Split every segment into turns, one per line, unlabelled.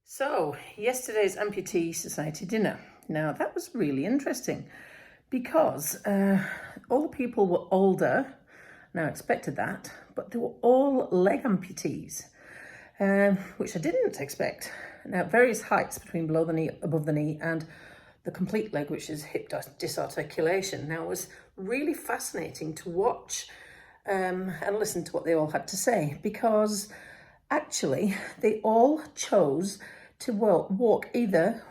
So, yesterday's Amputee Society dinner. Now, that was really interesting because all the people were older. Now, I expected that, but they were all leg amputees, which I didn't expect. Now, various heights between below the knee, above the knee, and the complete leg, which is hip disarticulation. Now, it was really fascinating to watch and listen to what they all had to say, because actually they all chose to walk either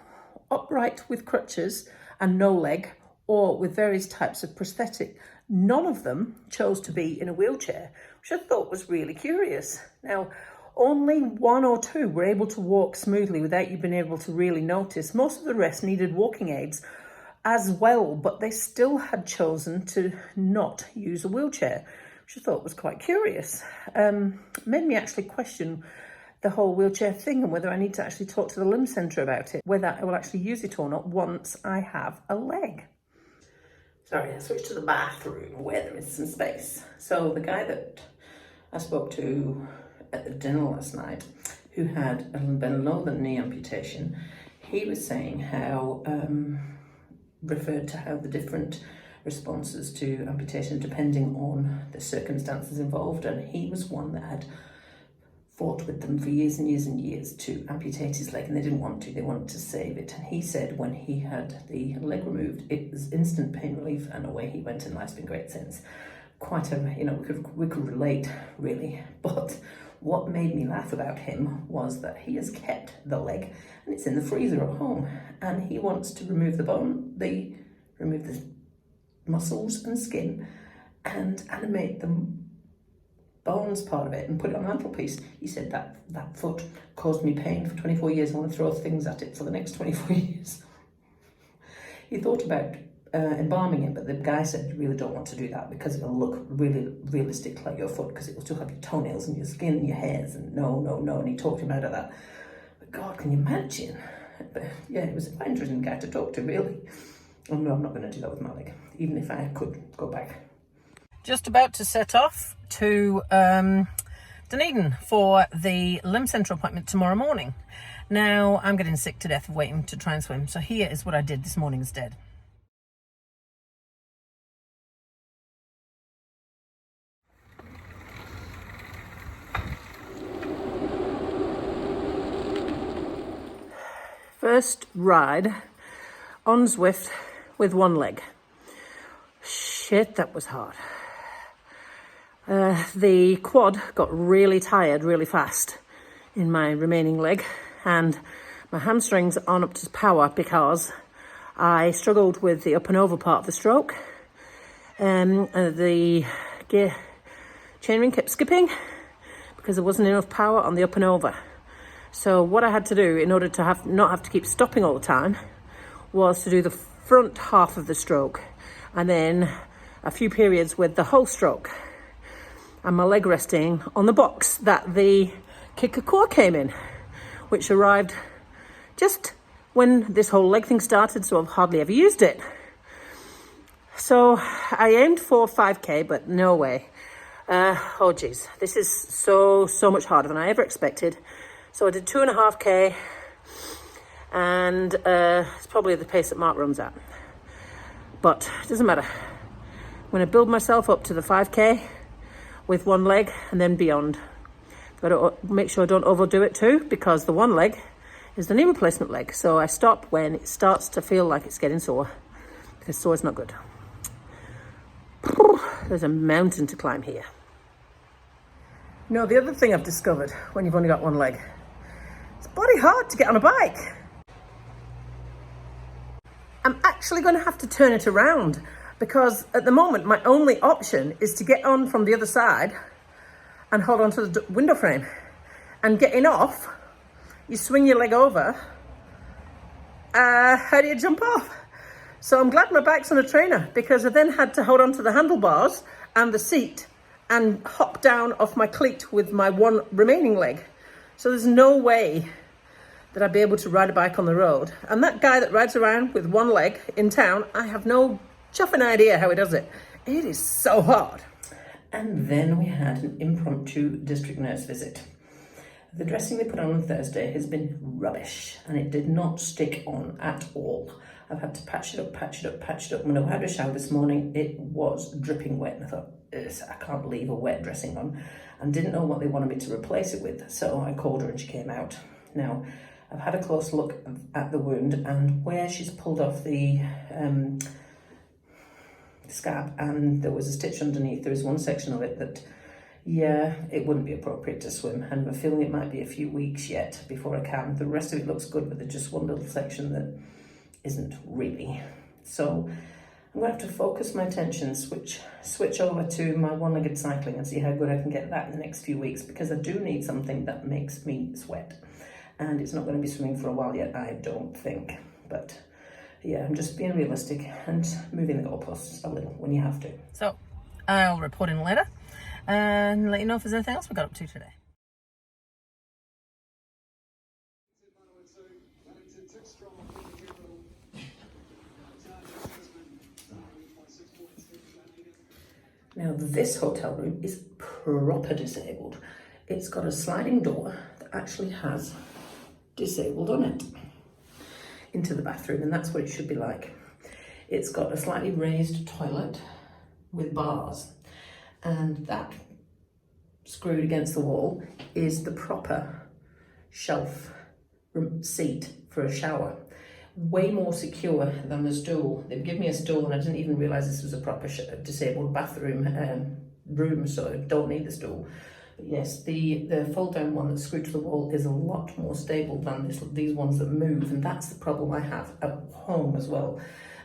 upright with crutches and no leg, or with various types of prosthetic. None of them chose to be in a wheelchair, which I thought was really curious. Now, only one or two were able to walk smoothly without you being able to really notice. Most of the rest needed walking aids as well, but they still had chosen to not use a wheelchair, which I thought was quite curious. Made me actually question the whole wheelchair thing and whether I need to actually talk to the limb centre about it, whether I will actually use it or not once I have a leg. Sorry, I switched to the bathroom where there is some space. So the guy that I spoke to at the dinner last night, who had a below the knee amputation, he was saying how, referred to how the different responses to amputation depending on the circumstances involved, and he was one that had fought with them for years and years and years to amputate his leg, and they didn't want to, they wanted to save it. And he said when he had the leg removed, it was instant pain relief, and away he went, and life's been great since. Quite a, we could relate really. But what made me laugh about him was that he has kept the leg and it's in the freezer at home, and he wants to remove remove the muscles and skin and animate them bones part of it and put it on the mantelpiece. He said that foot caused me pain for 24 years. I want to throw things at it for the next 24 years. He thought about embalming it, but the guy said you really don't want to do that because it'll look really realistic like your foot, because it will still have your toenails and your skin and your hairs, and no. And he talked him out of that. But God, can you imagine? But yeah, it was a quite interesting guy to talk to, really. Oh no, I'm not going to do that with my leg, even if I could go back. Just about to set off to Dunedin for the limb centre appointment tomorrow morning. Now, I'm getting sick to death of waiting to try and swim, so here is what I did this morning instead. First ride on Zwift with one leg. Shit, that was hard. The quad got really tired really fast in my remaining leg, and my hamstrings aren't up to power because I struggled with the up and over part of the stroke. The gear chainring kept skipping because there wasn't enough power on the up and over. So what I had to do in order to not have to keep stopping all the time was to do the front half of the stroke and then a few periods with the whole stroke, and my leg resting on the box that the kicker core came in, which arrived just when this whole leg thing started, so I've hardly ever used it. So I aimed for 5k, but no way. Oh geez, this is so much harder than I ever expected. So I did 2.5k, and it's probably the pace that Mark runs at. But it doesn't matter. I'm going to build myself up to the 5k with one leg and then beyond. Got to make sure I don't overdo it too, because the one leg is the knee replacement leg. So I stop when it starts to feel like it's getting sore, because sore is not good. There's a mountain to climb here. No, the other thing I've discovered when you've only got one leg, it's bloody hard to get on a bike. I'm actually going to have to turn it around, because at the moment my only option is to get on from the other side and hold on to the window frame. And getting off, you swing your leg over. How do you jump off? So I'm glad my bike's on a trainer, because I then had to hold on to the handlebars and the seat and hop down off my cleat with my one remaining leg. So there's no way that I'd be able to ride a bike on the road. And that guy that rides around with one leg in town, I have no chuffing idea how he does it. It is so hard. And then we had an impromptu district nurse visit. The dressing they put on Thursday has been rubbish, and it did not stick on at all. I've had to patch it up. When I had a shower this morning, it was dripping wet, and I thought, I can't leave a wet dressing on, and didn't know what they wanted me to replace it with, so I called her and she came out. Now, I've had a close look at the wound, and where she's pulled off the scab and there was a stitch underneath, there is one section of it that, yeah, it wouldn't be appropriate to swim, and I'm feeling it might be a few weeks yet before I can. The rest of it looks good, but there's just one little section that isn't really. So I'm going to have to focus my attention, switch over to my one-legged cycling and see how good I can get that in the next few weeks, because I do need something that makes me sweat. And it's not going to be swimming for a while yet, I don't think. But yeah, I'm just being realistic and moving the goalposts a little when you have to. So I'll report in later and let you know if there's anything else we got up to today. Now this hotel room is proper disabled. It's got a sliding door that actually has disabled on it into the bathroom, and that's what it should be like. It's got a slightly raised toilet with bars, and that screwed against the wall is the proper shelf seat for a shower. Way more secure than the stool. They've given me a stool and I didn't even realise this was a proper disabled bathroom room, so I don't need the stool. But yes, the fold down one that's screwed to the wall is a lot more stable than these ones that move, and that's the problem I have at home as well.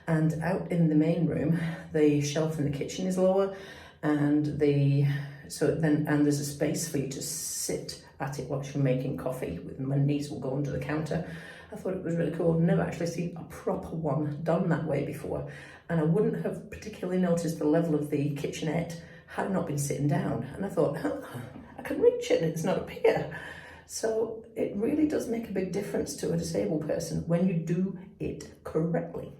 And out in the main room, the shelf in the kitchen is lower, and there's a space for you to sit at it while you're making coffee. My knees will go under the counter. I thought it was really cool. I've never actually seen a proper one done that way before, and I wouldn't have particularly noticed the level of the kitchenette had I not been sitting down. And I thought, I can reach it and it's not up here. So it really does make a big difference to a disabled person when you do it correctly.